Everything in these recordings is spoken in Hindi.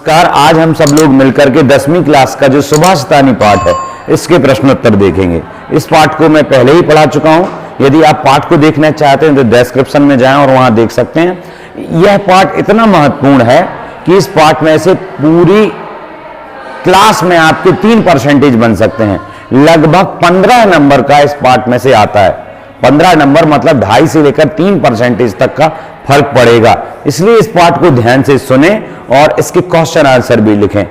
नमस्कार। आज हम सब लोग मिलकर के 10वीं क्लास का जो सुभाषितानी पाठ है इसके प्रश्नोत्तर देखेंगे। इस पाठ को मैं पहले ही पढ़ा चुका हूं। यदि आप पाठ को देखना चाहते हैं तो डिस्क्रिप्शन में जाएं और वहां देख सकते हैं। यह पाठ इतना महत्वपूर्ण है कि इस पाठ में से पूरी क्लास में आपके 3% बन सकते हैं। लगभग 15 नंबर का इस पाठ में से आता है। 15 नंबर मतलब 2.5 से लेकर 3% तक का फर्क पड़ेगा। इसलिए इस पाठ को ध्यान से सुने और इसके क्वेश्चन आंसर भी लिखें।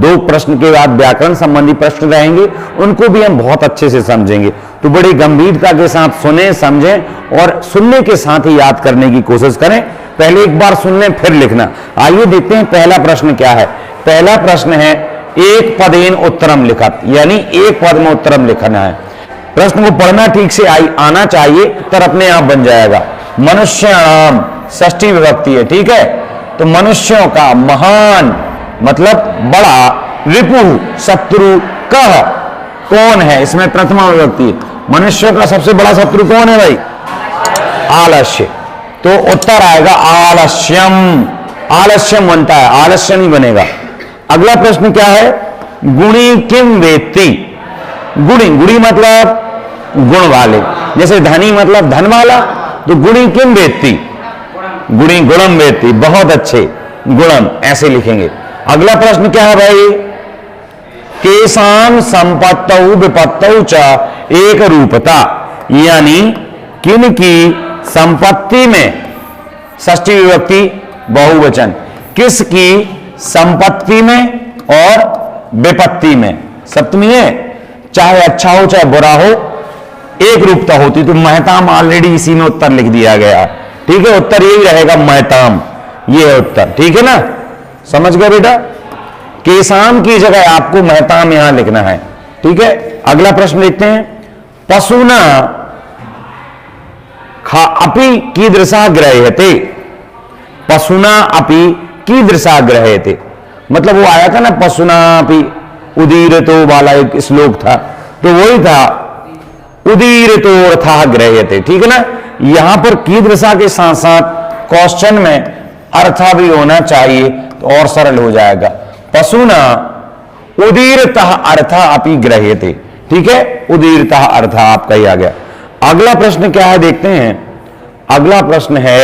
2 प्रश्न के बाद व्याकरण संबंधी प्रश्न रहेंगे, उनको भी हम बहुत अच्छे से समझेंगे। तो बड़ी गंभीरता के साथ सुने, समझें और सुनने के साथ ही याद करने की कोशिश करें। पहले एक बार सुन लें फिर लिखना। आइए देखते हैं पहला प्रश्न क्या है। पहला प्रश्न है एक पदेन उत्तरम लिखत, यानी एक पद में उत्तरम लिखना है। प्रश्न को पढ़ना ठीक से आना चाहिए, उत्तर अपने आप बन जाएगा। मनुष्याणाम षष्ठी विभक्ति है, ठीक है। तो मनुष्यों का महान मतलब बड़ा, रिपु शत्रु कह कौन है, इसमें प्रथमा विभक्ति है। मनुष्यों का सबसे बड़ा शत्रु कौन है भाई? आलस्य। तो उत्तर आएगा आलस्यम। आलस्यम बनता है, आलस्य नहीं बनेगा। अगला प्रश्न क्या है? गुणी किम वेत्ति। गुणी, गुणी मतलब गुण वाले, जैसे धनी मतलब धन वाला, तो गुणी किम वेत्ति, गुणी गुणम वेत्ति, बहुत अच्छे, गुणम ऐसे लिखेंगे। अगला प्रश्न क्या है भाई? केशाम संपत्तौ विपत्तौ च एक रूपता, यानी किन की संपत्ति में, षष्ठी विभक्ति बहुवचन, किसकी संपत्ति में और विपत्ति में, सप्तमी है, चाहे अच्छा हो चाहे बुरा हो, एक रूपता होती। तो महताम ऑलरेडी इसी में उत्तर लिख दिया गया, ठीक है। उत्तर यही रहेगा महताम, ये है उत्तर, ठीक है ना। समझ गए बेटा? केशाम की जगह आपको महताम यहां लिखना है, ठीक है। अगला प्रश्न देखते हैं। पशुना अपि कीदृशा ग्रह्यते। पशुना अपि कीदृशा ग्रह्यते मतलब वो आया था ना, पशुना अपि उदीरतो वाला एक श्लोक था, तो वही था उदीरतो अर्थाह ग्रह्यते, ठीक है ना। यहां पर कीदृशा के साथ साथ क्वेश्चन में अर्था भी होना चाहिए तो और सरल हो जाएगा। पशुना उदीरतः अर्थः अपि ग्रह्यते, ठीक है। उदीरतः अर्थः आपका ही आ गया। अगला प्रश्न क्या है देखते हैं। अगला प्रश्न है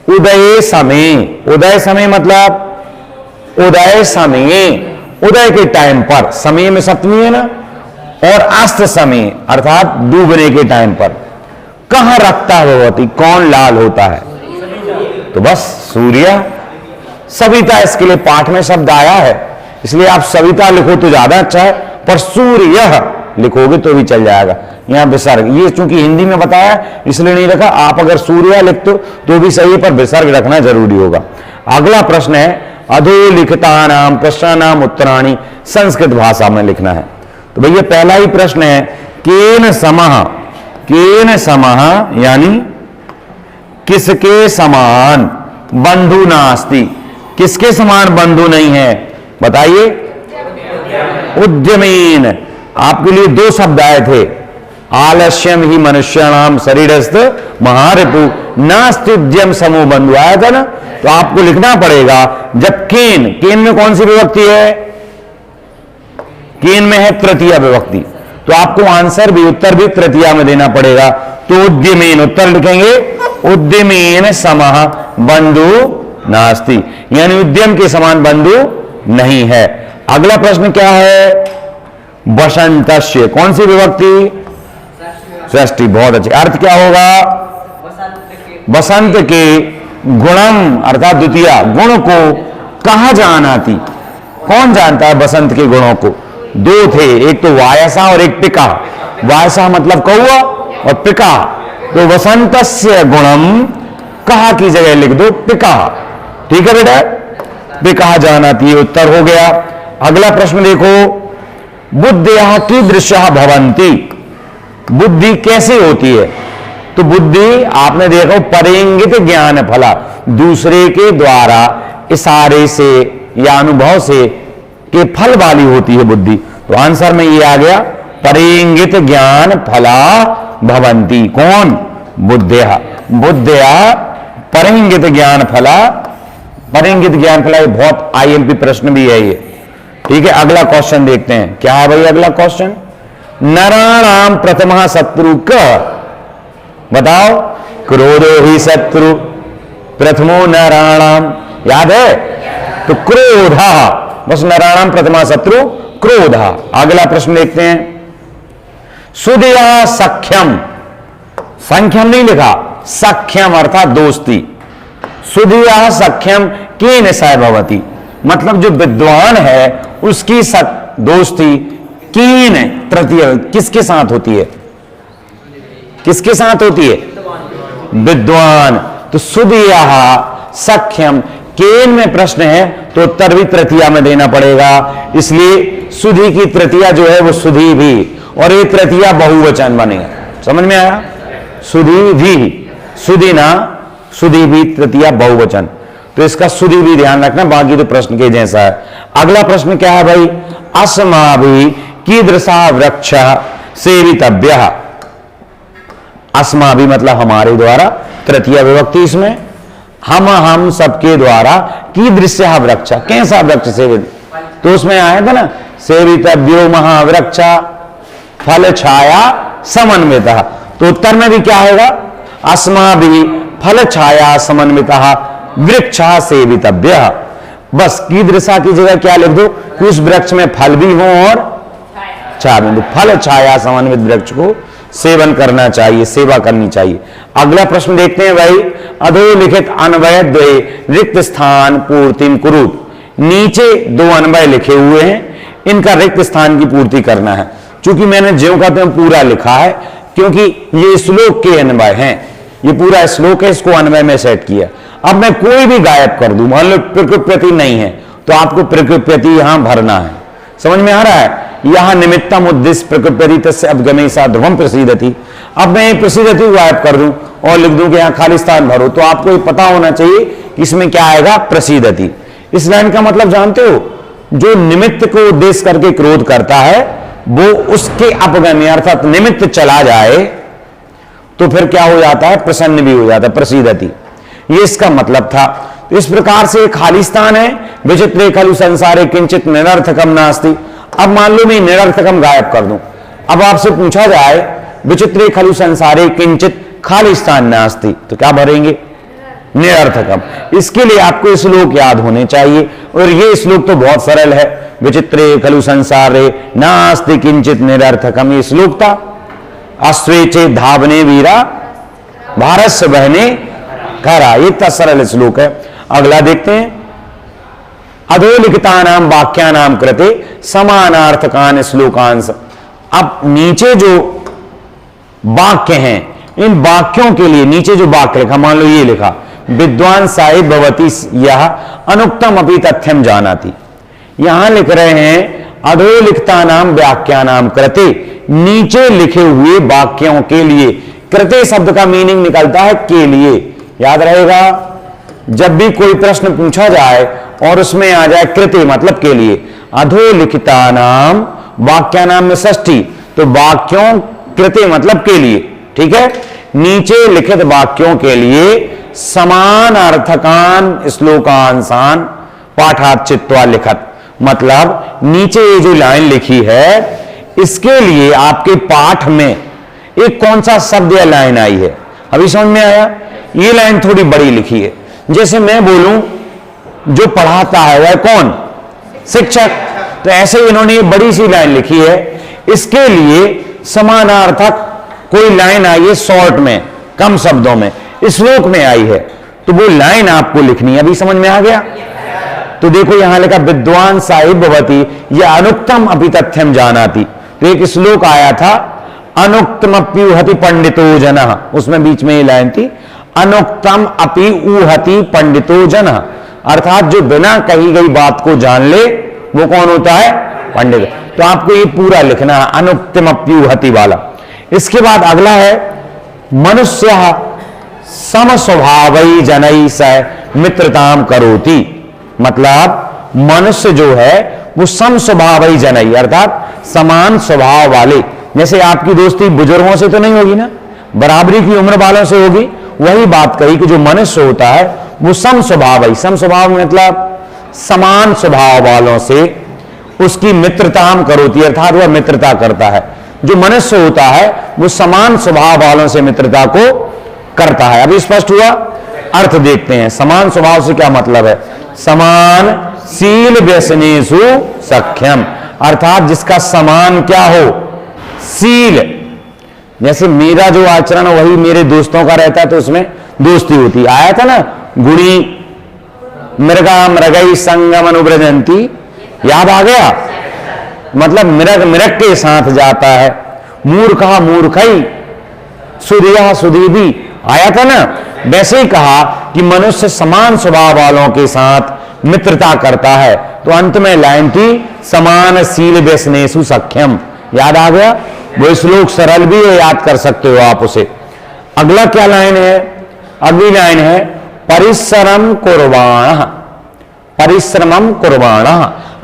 उदय समय। उदय समय मतलब उदय समय, उदय के टाइम पर, समय में सप्तमी है ना, और अस्त समय अर्थात डूबने के टाइम पर कहां रखता भगवती, कौन लाल होता है? तो बस सूर्य। सविता इसके लिए पाठ में शब्द आया है, इसलिए आप सविता लिखो तो ज्यादा अच्छा है, पर सूर्य लिखोगे तो भी चल जाएगा। यहां विसर्ग, ये चूंकि हिंदी में बताया इसलिए नहीं रखा। आप अगर सूर्य लिखते हो तो भी सही है, पर विसर्ग रखना जरूरी होगा। अगला प्रश्न है अधोलिखितानाम प्रश्नानाम उत्तराणि संस्कृत भाषा में लिखना है। तो भैया पहला ही प्रश्न है केन समः। केन समः यानी किसके समान बंधु नास्ति, किसके समान बंधु नहीं है, बताइए। उद्यमेन, आपके लिए 2 शब्द आए थे। आलस्यम ही मनुष्याणाम शरीरस्थ महारिपु नास्ति उद्यम समूह बंधु आया था ना। तो आपको लिखना पड़ेगा जब केन, केन में कौन सी विभक्ति है? केन में है तृतीया विभक्ति, तो आपको आंसर भी, उत्तर भी तृतीया में देना पड़ेगा। तो उद्यमेन उत्तर लिखेंगे उद्यमेन समः बंधु नास्ति, यानी उद्यम के समान बंधु नहीं है। अगला प्रश्न क्या है? वसंतस्य, कौन सी विभक्ति? षष्ठी, बहुत अच्छे। अर्थ क्या होगा? वसंत के गुणम अर्थात द्वितीया गुण को कहा जानाति, कौन जानता है वसंत के गुणों को? 2 थे, एक तो वायसा और एक पिका। वायसा मतलब कौआ और पिका, तो वसंतस्य गुणम कहा की जगह लिख दो पिका, ठीक है बेटा। पिका जानाति, उत्तर हो गया। अगला प्रश्न देखो। बुद्धिया कीदृशः भवन्ति। बुद्धि कैसे होती है? तो बुद्धि आपने देखो परेंगित ज्ञान फला, दूसरे के द्वारा इशारे से या अनुभव से के फल वाली होती है बुद्धि। तो आंसर में ये आ गया परेंगित ज्ञान फला भवन्ति। कौन? बुद्धया। बुद्धया परेंगित ज्ञान फला परिंगित ज्ञान फला, बहुत आईएमपी प्रश्न भी है ये। ठीक है, अगला क्वेश्चन देखते हैं, क्या है भाई अगला क्वेश्चन। नराणाम प्रथमा शत्रु क, बताओ। क्रोधो ही शत्रु प्रथमो नराणाम, याद है? तो क्रोधा, बस नराणाम प्रथमा शत्रु क्रोधा। अगला प्रश्न देखते हैं, सुधिया सख्यम, संख्यम नहीं लिखा, सख्यम अर्थात दोस्ती। सुधिया सख्यम केन सह भवति, मतलब जो विद्वान है उसकी दोस्ती केन तृतीय किसके साथ होती है? किसके साथ होती है? विद्वान। तो सुधिया सख्यम, केन में प्रश्न है तो उत्तर भी तृतीया में देना पड़ेगा, इसलिए सुधि की तृतीया जो है वो सुधि भी, और ये तृतीया बहुवचन बनेगा। समझ में आया? सुधि भी, सुधि ना सुधि भी तृतीया बहुवचन, तो इसका सुधि भी ध्यान रखना, बाकी तो प्रश्न के जैसा है। अगला प्रश्न क्या है भाई, अस्माभि कीदृशा वृक्ष सेवितव्य। अस्माभि मतलब हमारे द्वारा, तृतीया विभक्ति इसमें, हम सबके द्वारा, कीदृशः वृक्ष, कैसा वृक्ष सेवित, तो उसमें आया था ना, सेवितव्यो महावृक्ष फल छाया समन्वितः, तो उत्तर में भी क्या होगा, अस्माभि फल छाया समन्वितः वृक्षः सेवितव्यः। बस कीदृशा की जगह क्या लिख दो कि उस वृक्ष में फल भी हो और छाया भी, फल छाया समन्वित वृक्ष को सेवन करना चाहिए, सेवा करनी चाहिए। अगला प्रश्न देखते हैं भाई, अधोलिखित अन्वय द्वय रिक्त स्थान पूर्तिम कुरुत, नीचे दो अन्वय लिखे हुए हैं, इनका रिक्त स्थान की पूर्ति करना है। चूंकि मैंने ज्यों का त्यों पूरा लिखा है, क्योंकि ये श्लोक के अन्वय हैं, ये पूरा श्लोक है, इसको अन्वय में सेट किया। अब मैं कोई भी गायब कर दूं, मान लो प्रकृति नहीं है, तो आपको प्रकृति यहां भरना है। समझ में आ रहा है? यहां निमित्तम उद्देश्य प्रकृति तस्य अपगमेशा ध्रुवम प्रसीदति। अब मैं प्रसीदति को गायब कर दूं और लिख दूं कि यहां खाली स्थान भरो, तो आपको ये पता होना चाहिए कि इसमें क्या आएगा, प्रसीदति। इस लाइन का मतलब जानते हो, जो निमित्त को उद्देश्य करके क्रोध करता है वो उसके अपगम्य अर्थात निमित्त चला जाए तो फिर क्या हो जाता है, प्रसन्न भी हो जाता है, प्रसीदति। ये इसका मतलब था। तो इस प्रकार से खाली स्थान है, विचित्रे खलु संसारे किंचित निरर्थकम नास्ति। अब मान लो मैं निरर्थकम गायब कर दूं, अब आपसे पूछा जाए विचित्रे खलु संसारे किंचित खाली स्थान नास्ति, तो क्या भरेंगे, निरर्थकम। इसके लिए आपको श्लोक याद होने चाहिए, और ये श्लोक तो बहुत सरल है, विचित्रे खलु संसारे नास्ति किंचित निरर्थकम, ये श्लोक था। अश्वेचे धावने वीरा भारत से बहने खरा, ये इतना सरल श्लोक है। अगला देखते हैं, अधोलिखितानाम वाक्यानाम कृते समानार्थकान श्लोकांश। अब नीचे जो वाक्य हैं, इन वाक्यों के लिए नीचे जो वाक्य लिखा, मान लो ये लिखा, विद्वान साहिब भवती यह अनुक्तम अपि तथ्यम जानाति। यहां लिख रहे हैं अधोलिखितानाम वाक्यानाम कृते, नीचे लिखे हुए वाक्यों के लिए। कृते शब्द का मीनिंग निकलता है के लिए, याद रहेगा। जब भी कोई प्रश्न पूछा जाए और उसमें आ जाए कृते मतलब के लिए, अधोलिखितानाम वाक्यानाम में षष्ठी, तो वाक्यों कृते मतलब के लिए, ठीक है। नीचे लिखित वाक्यों के लिए समान अर्थकान श्लोकांशान पाठात चित्वा लिखत, मतलब नीचे ये जो लाइन लिखी है इसके लिए आपके पाठ में एक कौन सा शब्द या लाइन आई है, अभी समझ में आया। ये लाइन थोड़ी बड़ी लिखी है, जैसे मैं बोलूं जो पढ़ाता है वह कौन, शिक्षक, तो ऐसे इन्होंने ये बड़ी सी लाइन लिखी है। इसके लिए समानार्थक कोई लाइन आई है शॉर्ट में, कम शब्दों में, श्लोक में आई है, तो वो लाइन आपको लिखनी है। अभी समझ में आ गया। तो देखो यहां लिखा विद्वान साहिब भवती यह अनुक्तम अपि तथ्यम जानाति, तो एक श्लोक आया था अनुक्तम अप्युहति पंडितो जनः, उसमें बीच में ये लाइन थी अनुक्तम अपि उहति पंडितो जनः, अर्थात जो बिना कही गई बात को जान ले वो कौन होता है, पंडित। तो आपको ये पूरा लिखना है अनुक्तम अप्युहति वाला। इसके बाद अगला है मनुष्य सम स्वभावई जनई सह मित्रताम करोति, मतलब मनुष्य जो है वो सम स्वभावई जनई अर्थात समान स्वभाव वाले, जैसे आपकी दोस्ती बुजुर्गों से तो नहीं होगी ना, बराबरी की उम्र वालों से होगी। वही बात कही कि जो मनुष्य होता है वो सम स्वभाव है। सम स्वभाव मतलब समान स्वभाव वालों से उसकी मित्रता हम करोती, अर्थात वह मित्रता करता है। जो मनुष्य होता है वो समान स्वभाव वालों से मित्रता को करता है। अभी स्पष्ट हुआ? अर्थ देखते हैं। समान स्वभाव से क्या मतलब है? समान शील व्यसनेषु सख्यम, अर्थात जिसका समान क्या हो? शील। जैसे मेरा जो आचरण वही मेरे दोस्तों का रहता है तो उसमें दोस्ती होती। आया था ना, गुणी मृगा मृगई संगम अनुब्रजंती, याद आ गया? मतलब मृग मृग के साथ जाता है, मूर्खा मूर्खई, सुधिया सुधीबी, आया था ना? वैसे ही कहा कि मनुष्य समान स्वभाव वालों के साथ मित्रता करता है। तो अंत में लाइन थी समान शील व्यसनेषु सख्यम, याद आ गया? वो श्लोक सरल भी है, याद कर सकते हो आप उसे। अगला क्या लाइन है? अगली लाइन है परिश्रम कुर्वाण, परिश्रमम कुर्वाण,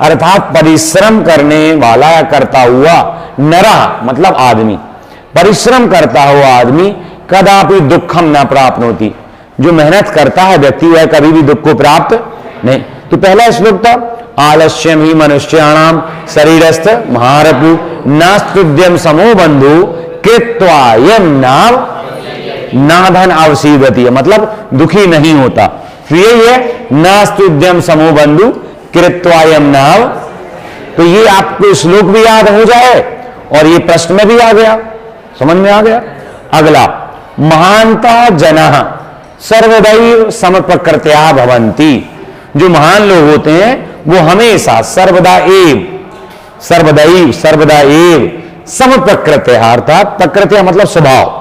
अर्थात परिश्रम करने वाला या करता हुआ, नरा मतलब आदमी, परिश्रम करता हुआ आदमी कदापि दुखम न प्राप्त होती। जो मेहनत करता है व्यक्ति वह कभी भी दुख को प्राप्त नहीं। तो पहला श्लोक था आलस्यम ही मनुष्याणाम शरीरस्थ महारपु नास्त्युद्यम समो बंधु कृत्वा यम नाम नाधन अवसीदति, मतलब दुखी नहीं होता। फिर यही है नास्त्युद्यम समो बंधु कृत्वा यम नाम। तो ये आपको श्लोक भी याद हो जाए और ये प्रश्न में भी आ गया, समझ में आ गया। अगला महानता जनः सर्वदैव समप्रकृत्या भवन्ति, जो महान लोग होते हैं वो हमेशा सर्वदा एव, सर्वदैव सर्वदा एव समप्रकृत्या, अर्थात प्रकृत्या मतलब स्वभाव,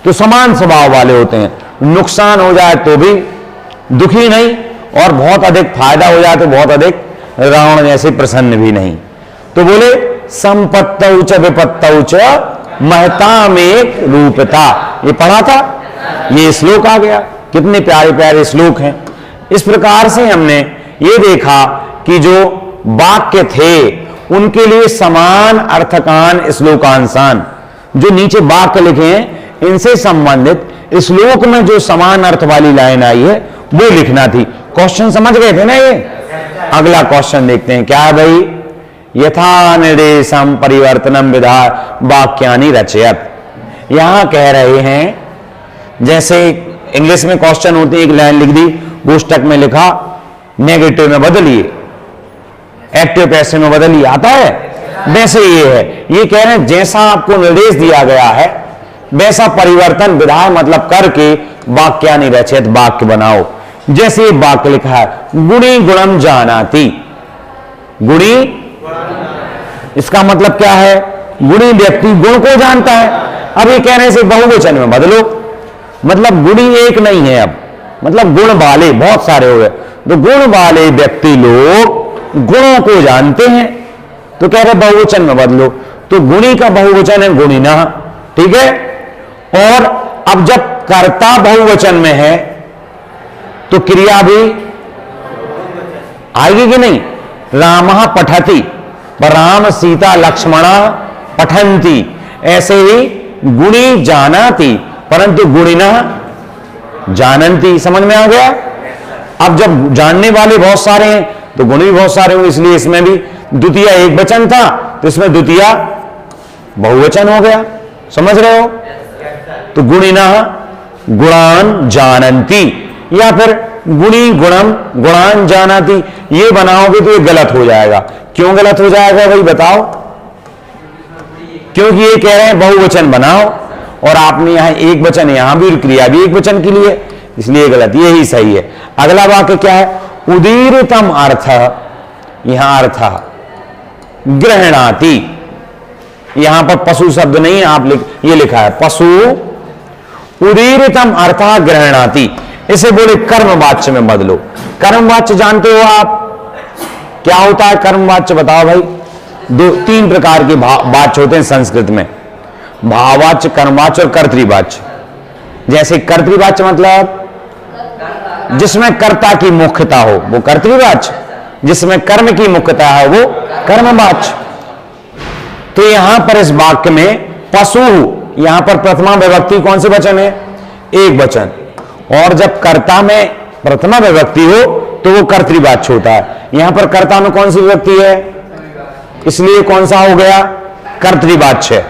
तो समान स्वभाव वाले होते हैं। नुकसान हो जाए तो भी दुखी नहीं और बहुत अधिक फायदा हो जाए तो बहुत अधिक रावण जैसे प्रसन्न भी नहीं। तो बोले संपत्तौ च विपत्तौ च महता में रूपता, ये पढ़ा था, ये श्लोक आ गया। कितने प्यारे प्यारे श्लोक हैं। इस प्रकार से हमने ये देखा कि जो वाक्य थे उनके लिए समान अर्थकान श्लोकांशान, जो नीचे वाक्य लिखे हैं इनसे संबंधित श्लोक में जो समान अर्थ वाली लाइन आई है वो लिखना थी। क्वेश्चन समझ गए थे ना ये? अगला क्वेश्चन देखते हैं, क्या है भाई? यथा निर्देशम परिवर्तनम विधा वाक्यानि रचयत। यहां कह रहे हैं जैसे इंग्लिश में क्वेश्चन होते हैं, एक लाइन लिख दी, पुस्तक में लिखा नेगेटिव में बदलिए, एक्टिव पैसिव में बदलिए, आता है? वैसे ये है, ये कह रहे हैं जैसा आपको निर्देश दिया गया है वैसा परिवर्तन विधा मतलब करके वाक्यानि रचयत, वाक्य बनाओ। जैसे वाक्य लिखा है गुणी गुणम जानाति, गुणी, इसका मतलब क्या है? गुणी व्यक्ति गुण को जानता है। अब ये कहने से बहुवचन में बदलो, मतलब गुणी एक नहीं है, अब मतलब गुण वाले बहुत सारे हो गए। तो गुण वाले व्यक्ति लोग गुणों को जानते हैं, तो कह रहे बहुवचन में बदलो। तो गुणी का बहुवचन है गुणिनः, ठीक है। और अब जब कर्ता बहुवचन में है तो क्रिया भी आएगी कि नहीं? रामः पठति, राम सीता लक्ष्मण पठन्ति, ऐसे ही गुणी जानाति परंतु गुणिनः जानन्ति। समझ में आ गया? अब जब जानने वाले बहुत सारे हैं तो गुण भी बहुत सारे होंगे, इसलिए इसमें भी द्वितीय एक वचन था तो इसमें द्वितीय बहुवचन हो गया। समझ रहे हो? तो गुणिनः गुणान जानन्ति, या फिर गुणी गुणम गुणान जानाति, ये बनाओगे तो ये गलत हो जाएगा। क्यों गलत हो जाएगा भाई बताओ? क्योंकि ये कह रहे हैं बहुवचन बनाओ और आपने यहां एक वचन, यहां भी क्रिया भी एक वचन के लिए, इसलिए गलत, ये ही सही है। अगला वाक्य क्या है? उदीरतम अर्थ, यहां अर्थ गृहणाति, यहां पर पशु शब्द नहीं है, आप ये लिखा है पशु, उदीरतम अर्थ गृहणाति, इसे बोले कर्मवाच्य में बदलो। कर्मवाच्य जानते हो आप क्या होता है? कर्मवाच्य बताओ भाई। तीन प्रकार के वाच्य होते हैं संस्कृत में, भाववाच्य, कर्मवाच्य और कर्तृवाच्य। जैसे कर्तृवाच्य मतलब जिसमें कर्ता की मुख्यता हो वो कर्तृवाच्य, जिसमें कर्म की मुख्यता है वो कर्मवाच्य। तो यहां पर इस वाक्य में पशु, यहां पर प्रथमा विभक्ति कौन से वचन है? एक वचन। और जब कर्ता में प्रथमा विभक्ति हो तो वो कर्तृवाच्य होता है। यहां पर कर्ता में कौन सी विभक्ति है, इसलिए कौन सा हो गया, कर्तृवाच्य।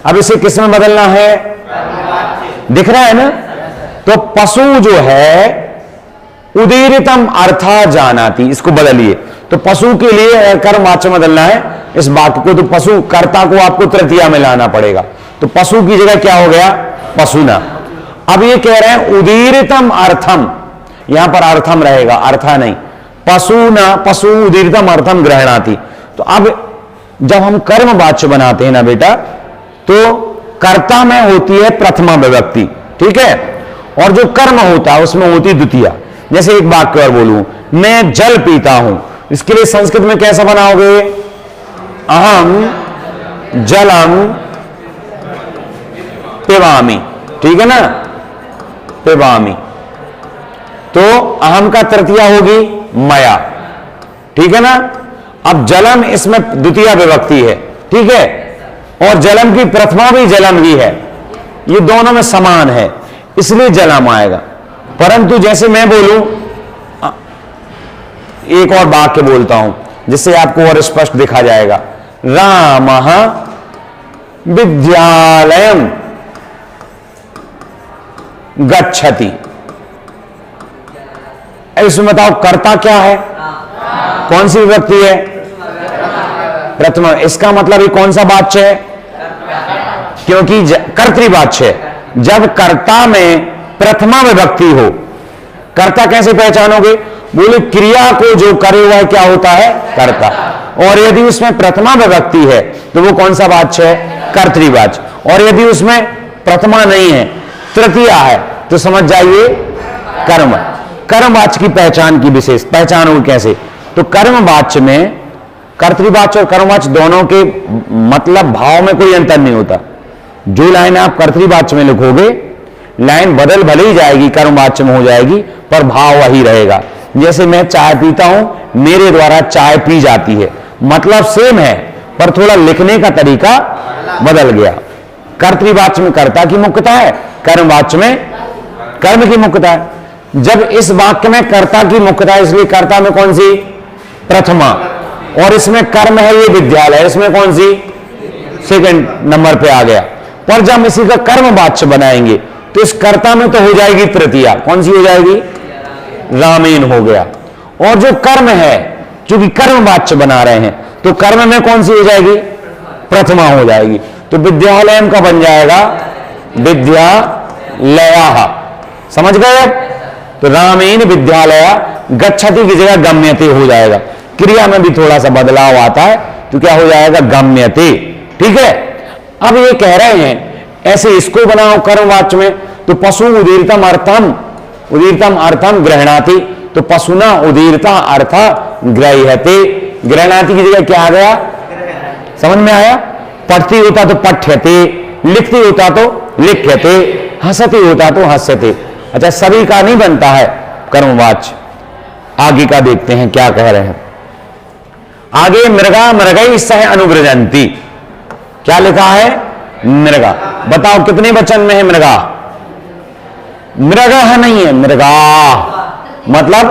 अब इसे किस में बदलना है, दिख रहा है ना। तो पशु जो है उदीरितम अर्था जानाति, इसको बदलिए। तो पशु के लिए कर्मवाच्य बदलना है इस वाक्य को, तो पशु कर्ता को आपको तृतीया में लाना पड़ेगा। तो पशु की जगह क्या हो गया, पशुना। अब ये कह रहे हैं उदीरितम अर्थम, यहां पर अर्थम रहेगा, अर्था नहीं। पशुना, पशु उदीरितम अर्थम ग्रहणाति। तो अब जब हम कर्मवाच्य बनाते हैं ना बेटा, तो कर्ता में होती है प्रथमा विभक्ति, ठीक है, और जो कर्म होता है उसमें होती द्वितीया। जैसे एक वाक्य और बोलूं, मैं जल पीता हूं, इसके लिए संस्कृत में कैसा बनाओगे, अहम जलम पिबामि, ठीक है ना, पिबामि। तो अहम का तृतीया होगी मया, ठीक है ना। अब जलम इसमें द्वितीया विभक्ति है, ठीक है, और जलम की प्रथमा भी जलम ही है, ये दोनों में समान है, इसलिए जलम आएगा। परंतु जैसे मैं बोलूं, एक और वाक्य बोलता हूं जिससे आपको और स्पष्ट दिखा जाएगा, रामः विद्यालयम गच्छति। इसमें बताओ कर्ता क्या है, कौन सी विभक्ति है, प्रथमा। इसका मतलब ये कौन सा वाच्य है, क्योंकि कर्तृवाच्य है। जब कर्ता में प्रथमा विभक्ति हो, कर्ता कैसे पहचानोगे, बोले क्रिया को जो करे हुआ क्या होता है, कर्ता। और यदि उसमें प्रथमा विभक्ति है तो वो कौन सा वाच्य है, कर्तृवाच्य। और यदि उसमें प्रथमा नहीं है, तृतीया है, तो समझ जाइए कर्म। कर्मवाच्य की पहचान की विशेष पहचान हो कैसे, तो कर्मवाच्य में कर्तृवाच्य और कर्मवाच्य दोनों के मतलब भाव में कोई अंतर नहीं होता। जो लाइन आप कर्तृवाच्य में लिखोगे, लाइन बदल भले ही जाएगी, कर्मवाच्य में हो जाएगी, पर भाव वही रहेगा। जैसे मैं चाय पीता हूं, मेरे द्वारा चाय पी जाती है, मतलब सेम है, पर थोड़ा लिखने का तरीका बदल गया। कर्तृवाच्य में कर्ता की मुख्यता है, कर्मवाच्य में कर्म की मुख्यता है। जब इस वाक्य में कर्ता की मुख्यता है, इसलिए कर्ता में कौन सी, प्रथमा, और इसमें कर्म है ये विद्यालय, इसमें कौन सी, सेकंड नंबर पे आ गया। पर जब इसी का कर्मवाच्य बनाएंगे तो इस कर्ता में तो हो जाएगी तृतीया, कौन सी हो जाएगी, रामेन हो गया। और जो कर्म है, क्योंकि कर्मवाच्य बना रहे हैं, तो कर्म में कौन सी हो जाएगी, प्रथमा हो जाएगी। तो विद्यालय का बन जाएगा विद्यालया, समझ गए। तो रामेन विद्यालय गच्छति की जगह गम्यते हो जाएगा। क्रिया में भी थोड़ा सा बदलाव आता है, तो क्या हो जाएगा, गम्यते, ठीक है। अब ये कह रहे हैं ऐसे इसको बनाओ कर्मवाच्य में, तो पशु उदीरतम अर्थम गृह्णाति। तो पशुना उदीरता अर्थ ग्रह्यते, गृह्णाति की जगह क्या आ गया, समझ में आया। पढ़ती होता तो पठ्यते, लिखती होता तो लिख्यते, हंसती होता तो हंस्यते। अच्छा, सभी का नहीं बनता है कर्मवाच्य। आगे का देखते हैं क्या कह रहे हैं। आगे मृगा मृगई सह अनुव्रजंती, क्या लिखा है, मृगा। बताओ कितने वचन में है मृगा, मृगा नहीं है, मृगा मतलब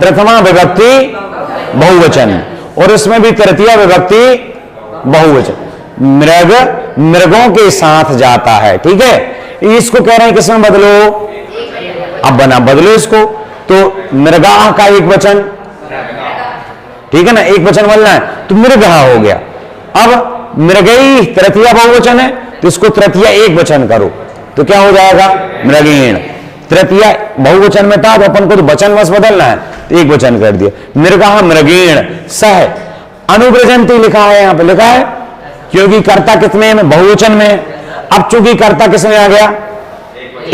प्रथमा विभक्ति बहुवचन, और इसमें भी तृतीया विभक्ति बहुवचन। मृग मृगों के साथ जाता है, ठीक है। इसको कह रहे हैं किसमें बदलो, अब बना बदलो इसको, तो मृगा का एक वचन, ठीक है ना, एक वचन बोलना है, तो मृगा हो गया। अब मृगई तृतीया बहुवचन है, तो इसको तृतीया एक वचन करो, तो क्या हो जाएगा, मृगेण। तृतीया बहुवचन में था तो अपन को तो वचन बस बदलना है, तो एक वचन कर दिया, मृगा मृगेण सह अनुव्रजंती लिखा है, यहां पे लिखा है, क्योंकि कर्ता कितने में, बहुवचन में। अब चूंकि कर्ता किसमें आ गया,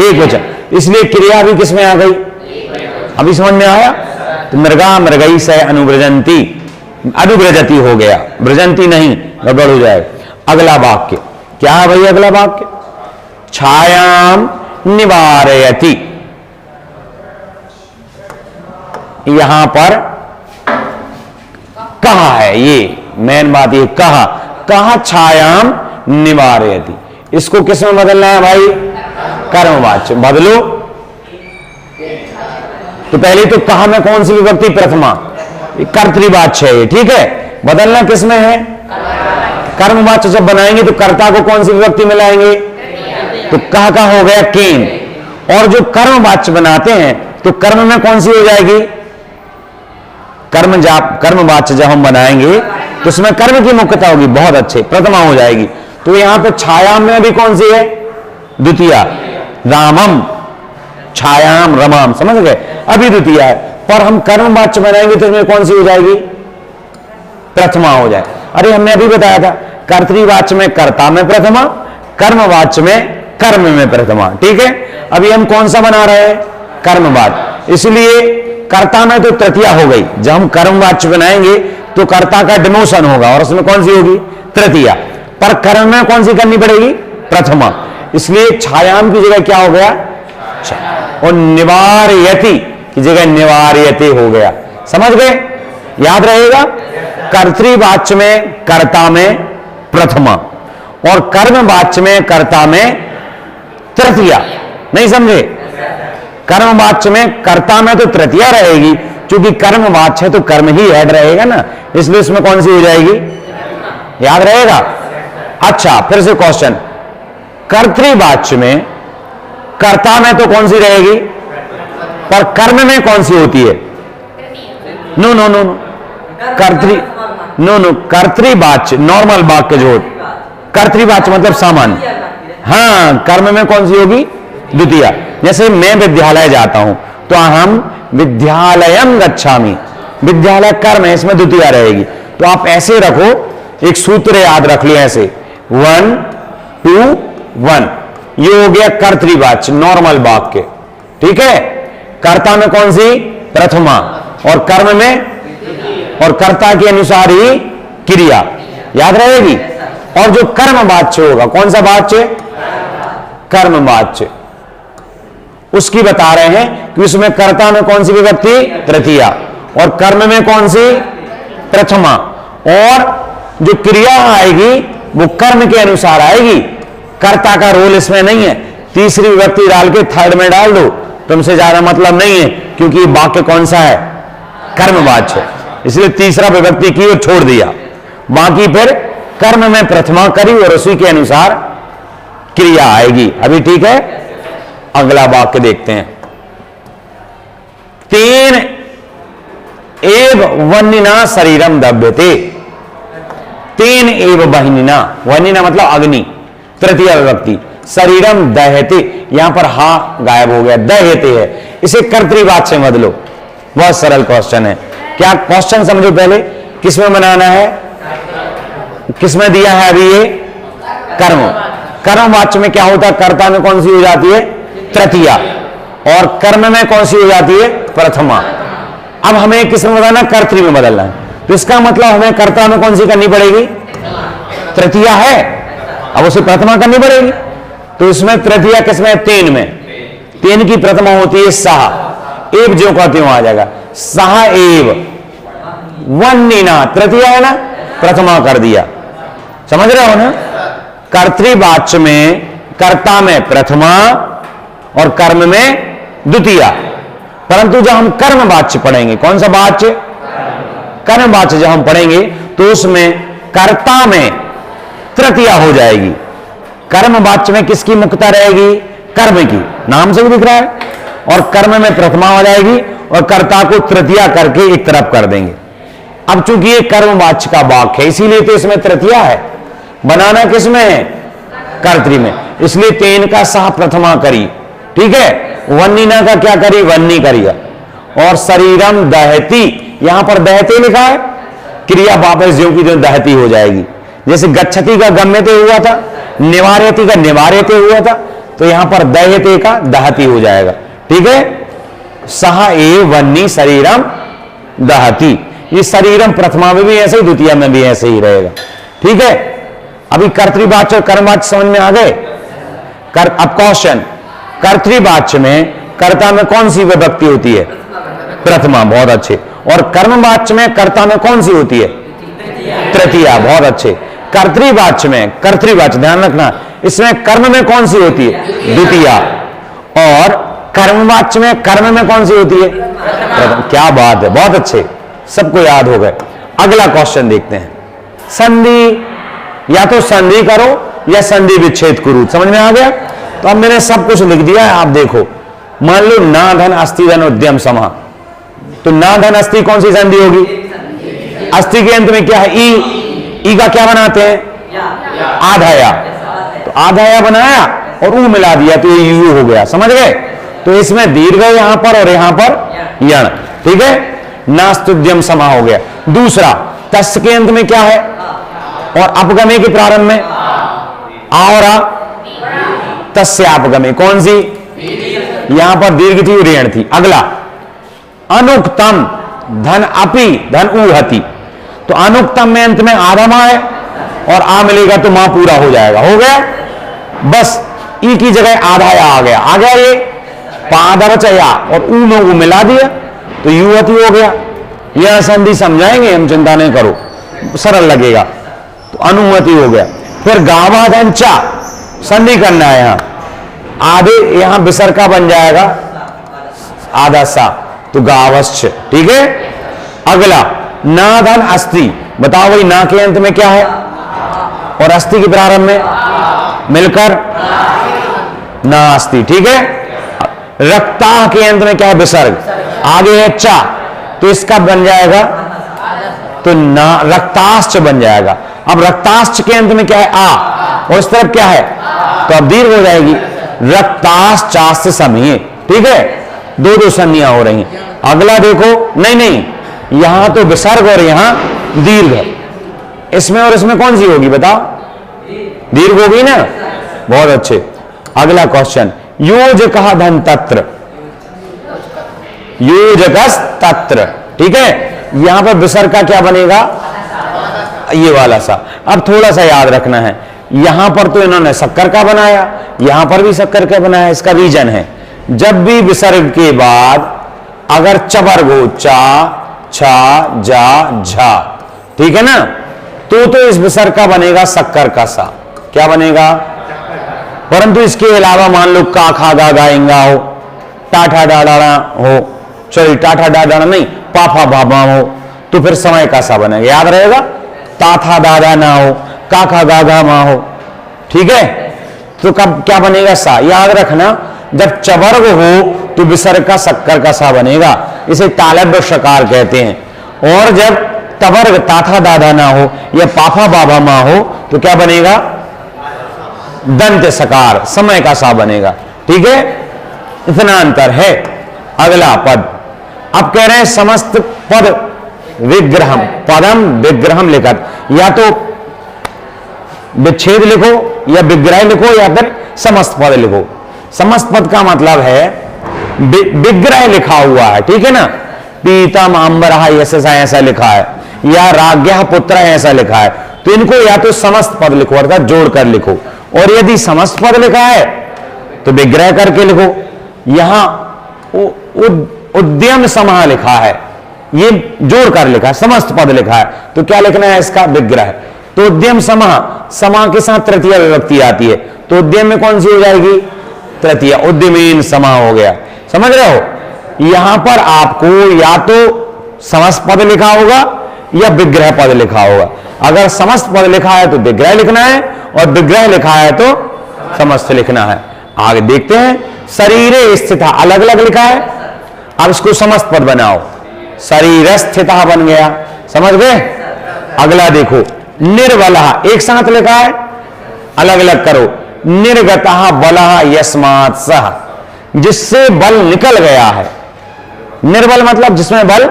एक वचन, इसलिए क्रिया भी किसमें आ गई, अभी समझ में आया। तो मृगा मृगई सह अनुव्रजंती, अनुव्रजती हो गया, व्रजंती नहीं, गड़बड़ हो जाए। अगला वाक्य क्या है भाई, अगला वाक्य छायाम निवारयति। यहां पर कहा है, ये मेन बात, ये कहा छायाम निवारयति, इसको किस में बदलना है भाई, कर्मवाच्य। बदलो, तो पहले तो कहा में कौन सी विभक्ति प्रथमा, कर्तृवाच्य है ये, ठीक है। बदलना किसमें है, कर्मवाच्य जब बनाएंगे तो कर्ता को कौन सी विभक्ति में लाएंगे, तो कहा का हो गया केन। और जो कर्मवाच्य बनाते हैं तो कर्म में कौन सी हो जाएगी, कर्मवाच्य जब हम बनाएंगे तो उसमें कर्म की मुख्यता होगी, बहुत अच्छे, प्रथमा हो जाएगी। तो यहां पे छाया में भी कौन सी है, द्वितीया, रामम, छायाम रमाम, समझ गए, अभी द्वितीया है। पर हम कर्मवाच्य बनाएंगे तो इसमें कौन सी हो जाएगी, प्रथमा हो जाए। अरे हमने अभी बताया था कर्तृवाच्य में कर्ता में प्रथमा, कर्मवाच्य में कर्म में प्रथमा, ठीक है। अभी हम कौन सा बना रहे हैं, कर्मवाच्य, इसलिए कर्ता में तो तृतीया हो गई। जब हम कर्मवाच्य बनाएंगे तो कर्ता का डिमोशन होगा और उसमें कौन सी होगी, तृतीया। पर कर्म में कौन सी करनी पड़ेगी, प्रथमा, इसलिए छायाम की जगह क्या हो गया, और निवार्यति की जगह निवार्यते हो गया। समझ गए, याद रहेगा। कर्तृवाच्य में कर्ता में प्रथमा और कर्मवाच्य में कर्ता में तृतीया, नहीं समझे। कर्मवाच्य में कर्ता में तो तृतीया रहेगी, क्योंकि कर्मवाच्य है तो कर्म ही ऐड रहेगा ना, इसलिए इसमें कौन सी हो जाएगी, याद रहेगा। अच्छा, फिर से क्वेश्चन, कर्तृवाच्य में कर्ता में तो कौन सी रहेगी, पर कर्म में कौन सी होती है, नो नो नो नो, कर्तृवाच्य नॉर्मल वाक्य जो होती, कर्तृवाच्य मतलब सामान्य, हाँ, कर्म में कौन सी होगी, द्वितीया। जैसे मैं विद्यालय जाता हूं तो हम विद्यालयम गच्छामि, विद्यालय कर्म है, इसमें द्वितीया रहेगी। तो आप ऐसे रखो, एक सूत्र याद रख लिया ऐसे, 1 2 1, ये हो गया कर्तृवाच्य नॉर्मल वाक्य, ठीक है। कर्ता में कौन सी, प्रथमा, और कर्म में, और कर्ता के अनुसार ही क्रिया, याद रहेगी। और जो कर्मवाच्य होगा, कौन सा वाच्य, कर्मवाच्य, उसकी बता रहे हैं कि उसमें कर्ता में कौन सी विभक्ति, तृतीया, और कर्म में कौन सी, प्रथमा, और जो क्रिया आएगी वो कर्म के अनुसार आएगी, कर्ता का रोल इसमें नहीं है। तीसरी विभक्ति डाल के थर्ड में डाल दो, तुमसे ज्यादा मतलब नहीं है, क्योंकि वाक्य कौन सा है, कर्मवाच्य, इसलिए तीसरा विभक्ति की और छोड़ दिया। बाकी फिर कर्म में प्रथमा करी और उसी के अनुसार क्रिया आएगी। अभी ठीक है, अगला वाक्य देखते हैं। तेन एव वह्निना शरीरम दह्यते, तेन एव वह्निना, वह्निना मतलब अग्नि, तृतीय विभक्ति, शरीरम दह्यते, यहां पर हा गायब हो गया, दह्यते है, इसे कर्तृवाच्य में बदलो। बहुत सरल क्वेश्चन है, क्या क्वेश्चन समझो पहले, किसमें बनाना है, किसमें दिया है अभी ये, कर्म, कर्मवाच्य में क्या होता है, कर्ता में कौन सी हो जाती है, तृतीया, और कर्म में कौन सी हो जाती है, प्रथमा। अब हमें किसमें बदलना, कर्तृ में बदलना है, तो इसका मतलब हमें कर्ता में कौन सी करनी पड़ेगी, तृतीया है, अब उसे प्रथमा करनी पड़ेगी। तो इसमें तृतीया किसमें, तेन में, तेन की प्रथमा होती है सहा, एव जो कहते हो आ जाएगा, सहा एव वह्निना, तृतीया है ना, प्रथमा कर दिया, समझ रहे हो ना। कर्तृवाच्य में कर्ता में प्रथमा और कर्म में द्वितीया, परंतु जब हम कर्मवाच्य पढ़ेंगे, कौन सा वाच्य, कर्मवाच्य जब हम पढ़ेंगे तो उसमें कर्ता में तृतीया हो जाएगी, कर्मवाच्य में किसकी मुख्यता रहेगी, कर्म की, नाम से भी दिख रहा है, और कर्म में प्रथमा हो जाएगी और कर्ता को तृतीया करके एक तरफ कर देंगे। अब चूंकि ये कर्मवाच्य का वाक्य है, इसीलिए तो इसमें तृतीया है, बनाना किसमें है, कर्तृ में, इसलिए तेन का सह प्रथमा करी, ठीक है। वह्निना का क्या करी, वह्नि करिया, और शरीरम दहती, यहां पर दहते लिखा है, क्रिया वापस ज्यों की ज्यों दहती हो जाएगी। जैसे गच्छति का गम्यते हुआ था, निवार्यति का निवार्यते हुआ था, तो यहां पर दहते का दहती हो जाएगा, ठीक है। सह एव वह्नि शरीरम दहती, ये शरीरम प्रथमा में भी ऐसे ही, द्वितीय में भी ऐसे ही रहेगा, ठीक है। अभी कर्तृवाच्य और कर्मवाच्य समझ में आ गए। अब क्वेश्चन, कर्तृवाच्य में कर्ता में कौन सी विभक्ति होती है, प्रथमा, बहुत अच्छे, और कर्मवाच्य में कर्ता में कौन सी होती है, तृतीया, बहुत अच्छे। कर्तृवाच्य में, कर्तृवाच्य ध्यान रखना, इसमें कर्म में कौन सी होती है, द्वितीया, और कर्मवाच्य में कर्म में कौन सी होती है? प्रथम। क्या बात है, बहुत अच्छे, सबको याद हो गए। अगला क्वेश्चन देखते हैं। संधि, या तो संधि करो या संधि विच्छेद करो, समझ में आ गया? तो अब मैंने सब कुछ लिख दिया है, आप देखो। मान लो ना धन अस्थि धन उद्यम समाह, तो ना धन अस्थि कौन सी संधि होगी? अस्थि के अंत में क्या है? ई का क्या बनाते हैं? आधाया। तो आधाया बनाया और ऊ मिला दिया तो ये यू हो गया, समझ गए? तो इसमें दीर्घ है यहां पर और यहां पर यण, ठीक है? नास्तुद्यम समा हो गया। दूसरा, तस् के अंत में क्या है और अपगमे के प्रारंभ में आ और आ, तस्य अपगमे कौन सी? यहां पर दीर्घ थी, ऋण थी। अगला, अनुक्तम धन अपि धन उहति, तो अनुक्तम में अंत में आधा मां है और आ मिलेगा तो मां पूरा हो जाएगा, हो गया। बस ई की जगह आधा या आ गया, ये पादवचया और ऊ में ऊ मिला दिया तो युवती हो गया। यह संधि समझाएंगे हम, चिंता नहीं करो, सरल लगेगा। तो अनुमति हो गया। फिर गावाधन चा संधि करना है, यहां आधे, यहां विसर्ग बन जाएगा आधा सा, तो गावश्च, ठीक है? अगला, ना धन अस्थि, बताओ भाई ना के अंत में क्या है और अस्थि के प्रारंभ में मिलकर ना अस्थि, ठीक है? रक्ता के अंत में क्या है? विसर्ग, आगे है चा, तो इसका बन जाएगा तो ना रक्ताश्च बन जाएगा। अब रक्ताश्च के अंत में क्या है? आ, और इस तरफ क्या है? तो अब दीर्घ हो जाएगी, रक्ताश्चास्य समय, ठीक है? दो दो संधियां हो रही। अगला देखो, नहीं, यहां तो विसर्ग और यहां दीर्घ, इसमें और इसमें कौन सी होगी बताओ? दीर्घ होगी ना, बहुत अच्छे। अगला क्वेश्चन, योजकः धन तत्र, योजकस तत्र, ठीक है? यहां पर विसर्ग का क्या बनेगा? ये वाला सा। अब थोड़ा सा याद रखना है, यहां पर तो इन्होंने शक्कर का बनाया, यहां पर भी शक्कर का बनाया। इसका रीजन है, जब भी विसर्ग के बाद अगर चवर्ग हो, चा छा जा झा, ठीक है ना, तो इस विसर्ग का बनेगा शक्कर का सा। क्या बनेगा? परंतु इसके अलावा मान लो का खा गा गाएंगा हो, टाठा डाड़ा हो, सॉरी टाठा डाड़ा नहीं, पाफा बाबा हो, तो फिर समय का सा बनेगा, याद रहेगा? ताथा दादा ना हो, का खा गा गा मां हो, ठीक है? तो कब क्या बनेगा? सा। याद रखना, जब चवर्ग हो तो विसर्ग का शक्कर का सा बनेगा, इसे तालव्य शकार कहते हैं। और जब तवर्ग ताथा दादा ना हो या पाफा बाबा मां हो तो क्या बनेगा? दंत सकार, समय का सा बनेगा, ठीक है? इतना अंतर है। अगला पद, अब कह रहे हैं समस्त पद विग्रहम, पदम विग्रहम लिखत, या तो विच्छेद लिखो या विग्रह लिखो या फिर समस्त पद लिखो। समस्त पद का मतलब है विग्रह लिखा हुआ है, ठीक है ना? पीतम अंबरः यशसा ऐसा लिखा है, या राज्ञः पुत्र ऐसा लिखा है, तो इनको या तो समस्त पद लिखो अर्थात जोड़कर लिखो, और यदि समस्त पद लिखा है तो विग्रह करके लिखो। यहां उद्यम समाह लिखा है, ये जोड़कर लिखा है, समस्त पद लिखा है, तो क्या लिखना है? इसका विग्रह। तो उद्यम समाह, समाह के साथ तृतीय विभक्ति आती है, तो उद्यम में कौन सी हो जाएगी? तृतीय, उद्यमीन समाह हो गया, समझ रहे हो? यहां पर आपको या तो समस्त पद लिखा होगा या विग्रह पद लिखा होगा। अगर समस्त पद लिखा है तो विग्रह लिखना है, और विग्रह लिखा है तो समस्त लिखना है। आगे देखते हैं, शरीरे स्थित अलग अलग लिखा है, अब इसको समस्त पद बनाओ, शरीर स्थित बन गया, समझ गए? अगला देखो, निर्बलः एक साथ लिखा है, अलग अलग करो, निर्गतः बलः यस्मात् सः, जिससे बल निकल गया है। निर्बल मतलब जिसमें बल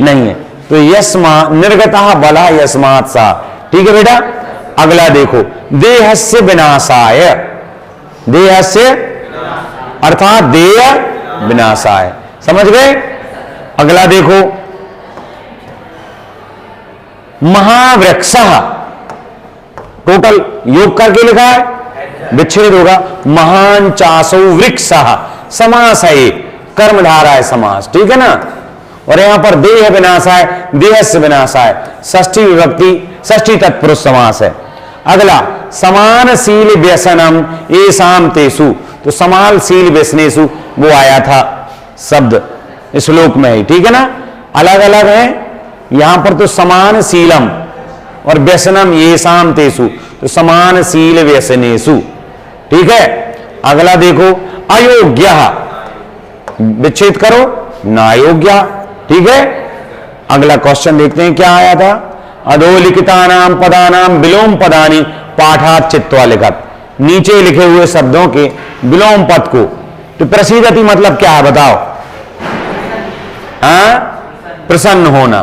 नहीं है, तो यस्मा निर्गतः बलः यस्मात् सः, ठीक है बेटा? अगला देखो, देहस्य विनाशाय, देहस्य अर्थात देह विनाशाय, समझ गए? अगला देखो, महावृक्षः, टोटल योग करके लिखा है, विच्छेद होगा, महान चासो वृक्षः, समास है, कर्मधारा है समास, ठीक है ना? और यहां पर देह विनाशाय, देहस्य विनाशाय, षष्ठी विभक्ति, षष्ठी तत्पुरुष समास है। अगला, समानशील व्यसनम एसाम तेसु, तो समानशील व्यसनेसु, वो आया था शब्द श्लोक में ही, ठीक है ना। अलग अलग है, यहां पर तो समान शीलम और व्यसनम ये शाम तेसु, तो समान शील व्यसनेसु, ठीक है। अगला देखो, अयोग्य, विच्छेद करो, नायोग्य, ठीक है। अगला क्वेश्चन देखते हैं क्या आया था। अधोलिखितानाम पदानाम विलोम पदानी पाठात चित्वा लिखत, नीचे लिखे हुए शब्दों के विलोम पद को, तो प्रसीदति मतलब क्या है बताओ। हाँ, प्रसन्न होना,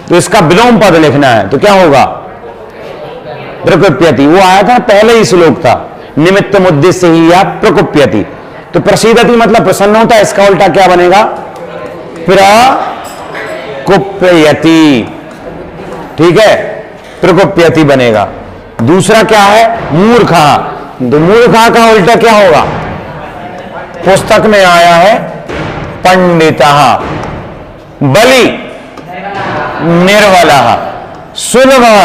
तो इसका विलोम पद लिखना है, तो क्या होगा, प्रकुप्यति। वो आया था पहले ही श्लोक था, निमित्त उद्देश्य ही या प्रकुप्यति, तो प्रसीदति मतलब प्रसन्न होता है, इसका उल्टा क्या बनेगा, प्रकुप्यति, ठीक है, प्रकुप्यति बनेगा। दूसरा क्या है, मूर्खा, तो मूर्खा का उल्टा क्या होगा, पुस्तक में आया है पंडितः, बलि निर्बलः, सुलभः,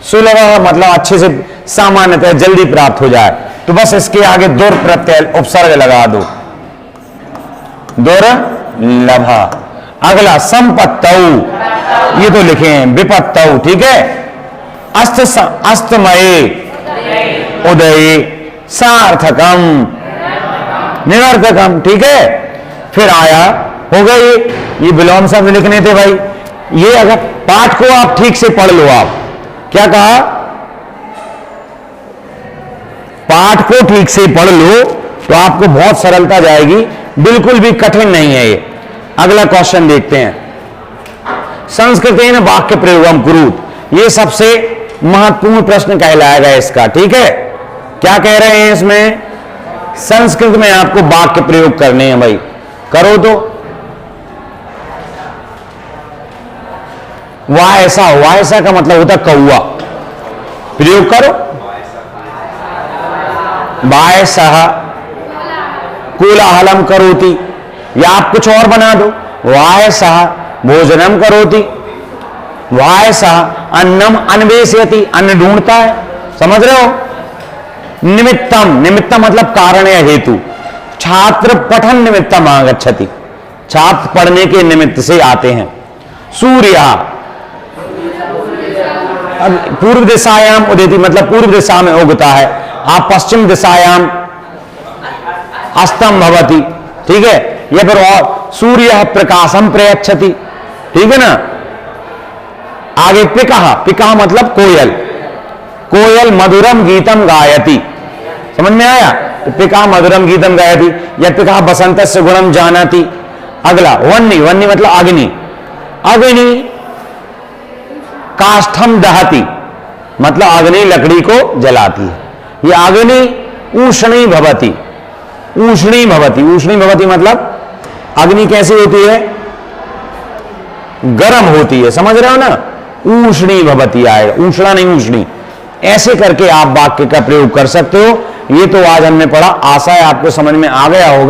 सुलभः मतलब अच्छे से सामान्यतः जल्दी प्राप्त हो जाए, तो बस इसके आगे दुर प्रत्यय उपसर्ग लगा दो, दुर्लभ। अगला संपत्तौ, ये तो लिखे हैं विपत्तौ, ठीक है। अस्तमये उदये सार्थकम निरर्थकम, ठीक है। फिर आया, हो गए ये विलोम शब्द लिखने थे भाई। ये अगर पाठ को आप ठीक से पढ़ लो, आप क्या कहा, पाठ को ठीक से पढ़ लो तो आपको बहुत सरलता जाएगी, बिल्कुल भी कठिन नहीं है ये। अगला क्वेश्चन देखते हैं, संस्कृतेन वाक्य प्रयोगम कुरुत, ये सबसे महत्वपूर्ण प्रश्न कहलाएगा इसका, ठीक है। क्या कह रहे हैं इसमें, संस्कृत में आपको वाक्य प्रयोग करने हैं भाई, करो तो। वायसा का मतलब होता कौआ, प्रयोग करो। वायसः कोलाहलम करोति, या आप कुछ और बना दो, वायसः भोजनम करोति, वायसः अन्नम अन्वेषयति, अन्न ढूंढता है, समझ रहे हो। निमित्तम, निमित्तम मतलब कारण या हेतु, छात्र पठन निमित्तम आगच्छति, छात्र पढ़ने के निमित्त से आते हैं। सूर्य, अब पूर्व दिशायाम उदेति मतलब पूर्व दिशा में उगता है, आप पश्चिम दिशायाम अस्तम भवति, ठीक है। या फिर और सूर्य प्रकाशम प्रयच्छति, ठीक है ना। आगे पिकः, पिकः मतलब कोयल, कोयल मधुरम गीतम गायति, समझ में आया, तो पिकः मधुरम गीतम गायति, या पिकः बसंतस्य गुणम जानाति। अगला वन्नी, वन्नी मतलब अग्नि, अग्नि काष्ठम दहति मतलब अग्नि लकड़ी को जलाती है, ये अग्नि ऊष्णी भवति, ऊष्णी भवति, ऊष्णी भवति मतलब अग्नि कैसी होती है, गर्म होती है, समझ रहे हो ना। ऊष्णी भवति आएगा, ऊष्णा नहीं ऊष्णी, ऐसे करके आप वाक्य का प्रयोग कर सकते हो। ये तो आज हमने पढ़ा, आशा है आपको समझ में आ गया होगा।